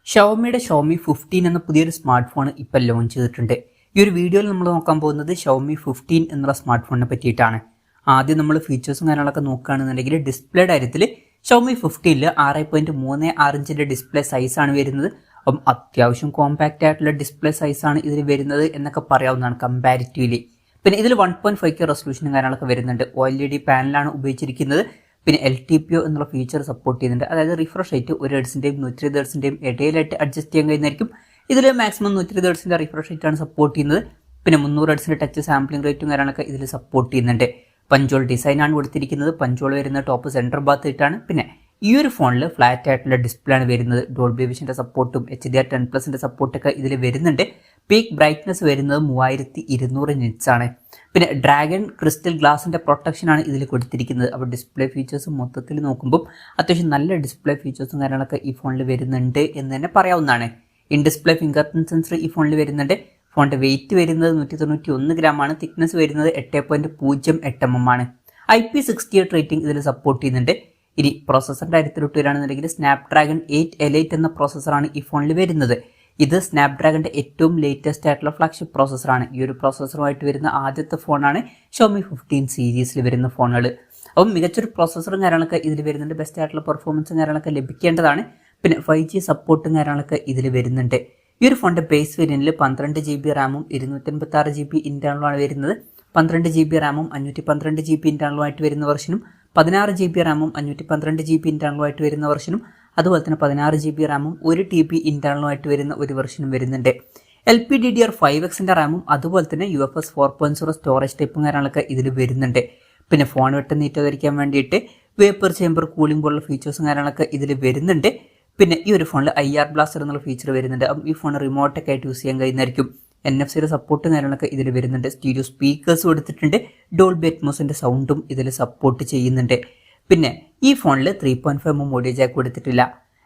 ഷവോമിയുടെ Xiaomi 15 എന്ന പുതിയൊരു smart phone ഇപ്പോൾ ലോഞ്ച് ചെയ്തിട്ടുണ്ട്. ഈ ഒരു വീഡിയോയിൽ നമ്മൾ നോക്കാൻ പോകുന്നത് ഷവോമി 15 എന്നുള്ള സ്മാർട്ട് ഫോണിനെ പറ്റിയിട്ടാണ്. ആദ്യം നമ്മൾ ഫീച്ചേഴ്സും കാര്യങ്ങളൊക്കെ നോക്കുകയാണെന്നുണ്ടെങ്കിൽ ഡിസ്പ്ലേയുടെ കാര്യത്തിൽ ഷവോമി 15 6.36 ഇഞ്ചിന്റെ ഡിസ്പ്ലേ സൈസാണ് വരുന്നത്. അപ്പം അത്യാവശ്യം കോമ്പാക്റ്റ് ആയിട്ടുള്ള ഡിസ്പ്ലേ സൈസാണ് ഇതിൽ വരുന്നത് എന്നൊക്കെ പറയാവുന്നതാണ് കമ്പാരിറ്റീവ്ലി. പിന്നെ ഇതിൽ 1.5K റെസൊല്യൂഷനും കാര്യങ്ങളൊക്കെ വരുന്നുണ്ട്. OLED പാനലാണ് ഉപയോഗിച്ചിരിക്കുന്നത്. പിന്നെ ltpo എന്നുള്ള ഫീച്ചർ സപ്പോർട്ട് ചെയ്യുന്നുണ്ട്. അതായത് റിഫ്രഷ് റേറ്റ് 1 ഹെർട്സിന്റെയും 120 ഹെർട്സിന്റെയും ഇടയിലായിട്ട് അഡ്ജസ്റ്റ് ചെയ്യാൻ കഴിയുന്നതായിരിക്കും. ഇതിൽ മാക്സിമം 120 ഹെർട്സിന്റെ റിഫ്രഷ് റേറ്റ് ആണ് സപ്പോർട്ട് ചെയ്യുന്നത്. പിന്നെ 300 ഹെർട്സിന്റെ ടച്ച് സാമ്പിളിംഗ് റേറ്റും കാര്യങ്ങളൊക്കെ ഇതിൽ സപ്പോർട്ട് ചെയ്യുന്നുണ്ട്. പഞ്ചോൾ ഡിസൈൻ ആണ് കൊടുത്തിരിക്കുന്നത്. പഞ്ചോൾ വരുന്ന ടോപ്പ് സെന്റർ ഭാഗത്ത് ഇട്ടാണ്. പിന്നെ ഈ ഒരു ഫോണിൽ ഫ്ലാറ്റ് ആയിട്ടുള്ള ഡിസ്പ്ലേ ആണ് വരുന്നത്. ഡോൾബി വിഷന്റെ സപ്പോർട്ടും HDR10+ന്റെ സപ്പോർട്ടൊക്കെ ഇതിൽ വരുന്നുണ്ട്. പീക്ക് ബ്രൈറ്റ്നസ് വരുന്നത് 3200 നിറ്റ്സ് ആണ്. പിന്നെ ഡ്രാഗൺ ക്രിസ്റ്റൽ ഗ്ലാസിന്റെ പ്രൊട്ടക്ഷൻ ആണ് ഇതിൽ കൊടുത്തിരിക്കുന്നത്. അപ്പോൾ ഡിസ്പ്ലേ ഫീച്ചേഴ്സ് മൊത്തത്തിൽ നോക്കുമ്പോൾ അത്യാവശ്യം നല്ല ഡിസ്പ്ലേ ഫീച്ചേഴ്സും കാര്യങ്ങളൊക്കെ ഈ ഫോണിൽ വരുന്നുണ്ട് എന്ന് തന്നെ പറയാവുന്നതാണ്. In display finger print sensor ഈ ഫോണിൽ വരുന്നുണ്ട്. ഫോണിന്റെ വെയിറ്റ് വരുന്നത് 191 ഗ്രാം ആണ്. തിക്നെസ് വരുന്നത് 8.08 mm ആണ്. IP68 റേറ്റിംഗ് ഇതിൽ സപ്പോർട്ട് ചെയ്യുന്നുണ്ട്. ഇനി പ്രോസസറിന്റെ കാര്യത്തിലോട്ട് വരികയാണെന്നുണ്ടെങ്കിൽ സ്നാപ്ഡ്രാഗൺ 8 എന്ന പ്രോസസറാണ് ഈ ഫോണിൽ വരുന്നത്. ഇത് സ്നാപ്ഡ്രാഗന്റെ ഏറ്റവും ലേറ്റസ്റ്റ് ആയിട്ടുള്ള ഫ്ലാഗ്ഷിപ്പ് പ്രോസസറാണ്. ഈ ഒരു പ്രോസസറുമായിട്ട് വരുന്ന ആദ്യത്തെ ഫോണാണ് ഷവോമി 15 സീരീസിൽ വരുന്ന ഫോണുകൾ. അപ്പം മികച്ചൊരു പ്രോസസറും കാര്യങ്ങളൊക്കെ ഇതിൽ വരുന്നുണ്ട്. ബെസ്റ്റ് ആയിട്ടുള്ള പെർഫോമൻസും കാര്യങ്ങളൊക്കെ ലഭിക്കേണ്ടതാണ്. പിന്നെ 5G സപ്പോർട്ടും കാര്യങ്ങളൊക്കെ ഇതിൽ വരുന്നുണ്ട്. ഈ ഒരു ഫോണിന്റെ ബേസ് വേരിയന്റിൽ 12GB റാമും 256GB ഇന്റേണലുമാണ് വരുന്നത്. 12GB റാമും 512GB ഇന്റേണലുമായിട്ട് വരുന്ന വെർഷനും 16GB റാമും 512GB ഇന്റേണലുമായിട്ട് വരുന്ന വെർഷനും അതുപോലെ തന്നെ 16GB റാമും 1TB ഇന്റേണലുമായിട്ട് വരുന്ന ഒരു വെർഷനും വരുന്നുണ്ട്. LPDDR5Xന്റെ റാമും അതുപോലെ തന്നെ UFS 4.0 സ്റ്റോറേജ് ടൈപ്പും കാര്യങ്ങളൊക്കെ ഇതിൽ വരുന്നുണ്ട്. പിന്നെ ഫോൺ വെട്ട് നീറ്റാതിരിക്കാൻ വേണ്ടിയിട്ട് വേപ്പർ ചേമ്പർ കൂളിംഗ് പോലുള്ള ഫീച്ചേഴ്സും കാര്യങ്ങളൊക്കെ ഇതിൽ വരുന്നുണ്ട്. പിന്നെ ഈ ഒരു ഫോണിൽ IR ബ്ലാസ്റ്റർ എന്നുള്ള ഫീച്ചർ വരുന്നുണ്ട്. ഈ ഫോൺ റിമോട്ടൊക്കെ ആയിട്ട് യൂസ് ചെയ്യാൻ കഴിയുന്നതായിരിക്കും. NFC സപ്പോർട്ടും കാര്യങ്ങളൊക്കെ ഇതിൽ വരുന്നുണ്ട്. സ്റ്റീരിയോ സ്പീക്കേഴ്സ് കൊടുത്തിട്ടുണ്ട്. ഡോൾബി അറ്റ്മോസിന്റെ സൗണ്ടും ഇതിൽ സപ്പോർട്ട് ചെയ്യുന്നുണ്ട്. പിന്നെ ഈ ഫോണിൽ 3.5mm ഓഡിയോ ജാക്ക് കൊടുത്തിട്ടില്ല.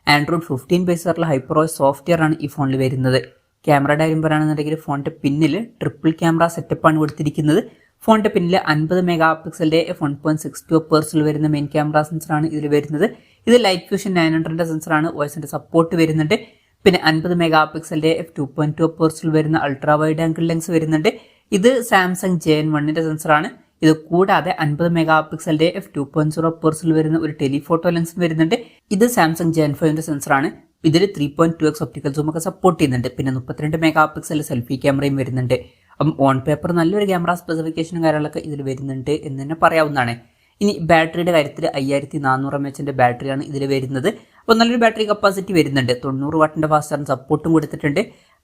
ആൻഡ്രോയിഡ് 15 ബേസ് ആയിട്ടുള്ള ഹൈപ്പറോസ് സോഫ്റ്റ്വെയർ ആണ് ഈ ഫോണിൽ വരുന്നത്. ക്യാമറയുടെ കാര്യം പറയുകയാണെന്നുണ്ടെങ്കിൽ ഫോണിന്റെ പിന്നിൽ ട്രിപ്പിൾ ക്യാമറ സെറ്റപ്പ് ആണ് കൊടുത്തിരിക്കുന്നത്. ഫോണിന്റെ പിന്നിൽ 50 മെഗാപിക്സലിന്റെ f1.62 വരുന്ന മെയിൻ ക്യാമറ സെൻസറാണ് ഇതിൽ വരുന്നത്. ഇത് ലൈറ്റ് ഫ്യൂഷൻ 900ന്റെ സെൻസറാണ്. വോയിസിന്റെ സപ്പോർട്ട് വരുന്നുണ്ട്. പിന്നെ 50 മെഗാപിക്സലിന്റെ f2.2 വരുന്ന അൾട്രാ വൈഡ് ആംഗിൾ ലെൻസ് വരുന്നുണ്ട്. ഇത് സാംസങ് JN1ന്റെ സെൻസറാണ്. ഇത് കൂടാതെ 50 മെഗാപിക്സലിന്റെ f2.0 വരുന്ന ഒരു ടെലിഫോട്ടോ ലെൻസ് വരുന്നുണ്ട്. ഇത് സാംസങ് JN5ന്റെ സെൻസറാണ്. ഇതിൽ 3.2x ഒപ്റ്റിക്കൽ സൂം ഒക്കെ സപ്പോർട്ട് ചെയ്യുന്നുണ്ട്. പിന്നെ 32 മെഗാപിക്സൽ സെൽഫി ക്യാമറയും വരുന്നുണ്ട്. അപ്പം ഓൺ പേപ്പർ നല്ലൊരു ക്യാമറ സ്പെസിഫിക്കേഷനും കാര്യങ്ങളൊക്കെ ഇതിൽ വരുന്നുണ്ട് എന്ന് തന്നെ പറയാവുന്നതാണ്. ഇനി ബാറ്ററിയുടെ കാര്യത്തിൽ 5400 mAhന്റെ ബാറ്ററിയാണ് ഇതിൽ വരുന്നത്. അപ്പോൾ നല്ലൊരു ബാറ്ററി കപ്പാസിറ്റി വരുന്നുണ്ട്. 90 വാട്ടിന്റെ ഫാസ്റ്റ് ചാർജിംഗ് സപ്പോർട്ടും കൊടുത്തിട്ടുണ്ട്.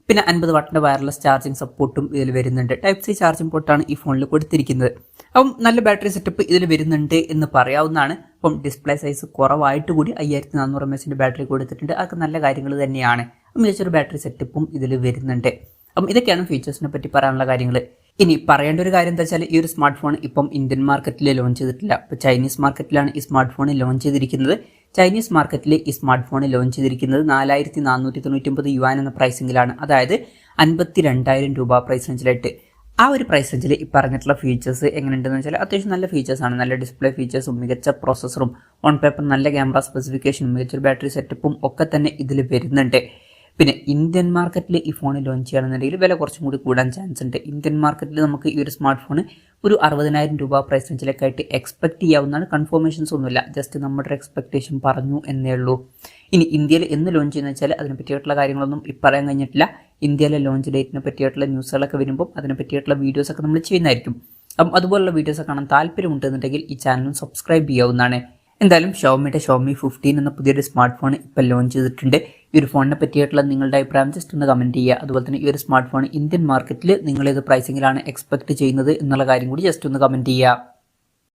പിന്നെ 50 വാട്ടിന്റെ വയർലെസ് ചാർജിംഗ് സപ്പോർട്ടും ഇതിൽ വരുന്നുണ്ട്. Type-C ചാർജിംഗ് പോർട്ടാണ് ഈ ഫോണിൽ കൊടുത്തിരിക്കുന്നത്. അപ്പം നല്ല ബാറ്ററി സെറ്റപ്പ് ഇതിൽ വരുന്നുണ്ട് എന്ന് പറയാവുന്നതാണ്. അപ്പം ഡിസ്പ്ലേ സൈസ് കുറവായിട്ട് കൂടി 5400 mAhന്റെ ബാറ്ററി കൊടുത്തിട്ടുണ്ട്. അതൊക്കെ നല്ല കാര്യങ്ങൾ തന്നെയാണ്. മികച്ചൊരു ബാറ്ററി സെറ്റപ്പും ഇതിൽ വരുന്നുണ്ട്. അപ്പം ഇതൊക്കെയാണ് ഫീച്ചേഴ്സിനെ പറ്റി പറയാനുള്ള കാര്യങ്ങൾ. ഇനി പറയേണ്ട ഒരു കാര്യം എന്താ വെച്ചാൽ ഈ ഒരു സ്മാർട്ട് ഫോൺ ഇപ്പം ഇന്ത്യൻ മാർക്കറ്റിൽ ലോഞ്ച് ചെയ്തിട്ടില്ല. ഇപ്പോൾ ചൈനീസ് മാർക്കറ്റിലാണ് ഈ സ്മാർട്ട് ഫോൺ ലോഞ്ച് ചെയ്തിരിക്കുന്നത്. ചൈനീസ് മാർക്കറ്റിൽ ഈ സ്മാർട്ട് ഫോൺ ലോഞ്ച് ചെയ്തിരിക്കുന്നത് 4499 യുവാൻ എന്ന പ്രൈസിംഗിലാണ്. അതായത് 52,000 രൂപ പ്രൈസ് റേഞ്ചിലായിട്ട്. ആ ഒരു പ്രൈസ് റേഞ്ചിൽ ഈ പറഞ്ഞിട്ടുള്ള ഫീച്ചേഴ്സ് എങ്ങനെയുണ്ടെന്ന് വെച്ചാൽ അത്യാവശ്യം നല്ല ഫീച്ചേഴ്സാണ്. നല്ല ഡിസ്പ്ലേ ഫീച്ചേഴ്സും മികച്ച പ്രോസസ്സറും ഓൺ പേപ്പർ നല്ല ക്യാമറ സ്പെസിഫിക്കേഷനും മികച്ചൊരു ബാറ്ററി സെറ്റപ്പും ഒക്കെ തന്നെ ഇതിൽ വരുന്നുണ്ട്. പിന്നെ ഇന്ത്യൻ മാർക്കറ്റിൽ ഈ ഫോൺ ലോഞ്ച് ചെയ്യുകയാണെന്നുണ്ടെങ്കിൽ വില കുറച്ചും കൂടി കൂടാൻ ചാൻസ് ഉണ്ട്. ഇന്ത്യൻ മാർക്കറ്റിൽ നമുക്ക് ഈ ഒരു സ്മാർട്ട് ഫോൺ ഒരു 60,000 രൂപ പ്രൈസ് റേഞ്ചിലൊക്കെ ആയിട്ട് എക്സ്പെക്ട് ചെയ്യാവുന്നതാണ്. കൺഫർമേഷൻസ് ഒന്നുമില്ല, ജസ്റ്റ് നമ്മുടെ എക്സ്പെക്ടേഷൻ പറഞ്ഞു എന്നേ ഉള്ളൂ. ഇനി ഇന്ത്യയിൽ എന്ന് ലോഞ്ച് ചെയ്യുന്ന വെച്ചാൽ അതിനെ പറ്റിയിട്ടുള്ള കാര്യങ്ങളൊന്നും പറയാൻ കഴിഞ്ഞിട്ടില്ല. ഇന്ത്യയിലെ ലോഞ്ച് ഡേറ്റിനെ പറ്റിയിട്ടുള്ള ന്യൂസുകളൊക്കെ വരുമ്പോൾ അതിനെ പറ്റിയിട്ടുള്ള വീഡിയോസൊക്കെ നമ്മൾ ചെയ്യുന്നതായിരിക്കും. അപ്പം അതുപോലുള്ള വീഡിയോസ് കാണാൻ താല്പര്യമുണ്ടെന്നുണ്ടെങ്കിൽ ഈ ചാനലും സബ്സ്ക്രൈബ് ചെയ്യാവുന്നതാണ്. എന്തായാലും ഷവോമിയുടെ ഷവോമി 15 എന്ന പുതിയൊരു സ്മാർട്ട് ഫോൺ ഇപ്പോൾ ലോഞ്ച് ചെയ്തിട്ടുണ്ട്. ഈ ഒരു ഫോണിനെ പറ്റിയിട്ടുള്ള നിങ്ങളുടെ അഭിപ്രായം ജസ്റ്റ് ഒന്ന് കമൻറ്റ് ചെയ്യുക. അതുപോലെ തന്നെ ഈ ഒരു സ്മാർട്ട് ഫോൺ ഇന്ത്യൻ മാർക്കറ്റിൽ നിങ്ങൾ ഏത് പ്രൈസിങ്ങിലാണ് എക്സ്പെക്ട് ചെയ്യുന്നത് എന്നുള്ള കാര്യം കൂടി ജസ്റ്റ് ഒന്ന് കമൻറ്റ് ചെയ്യുക.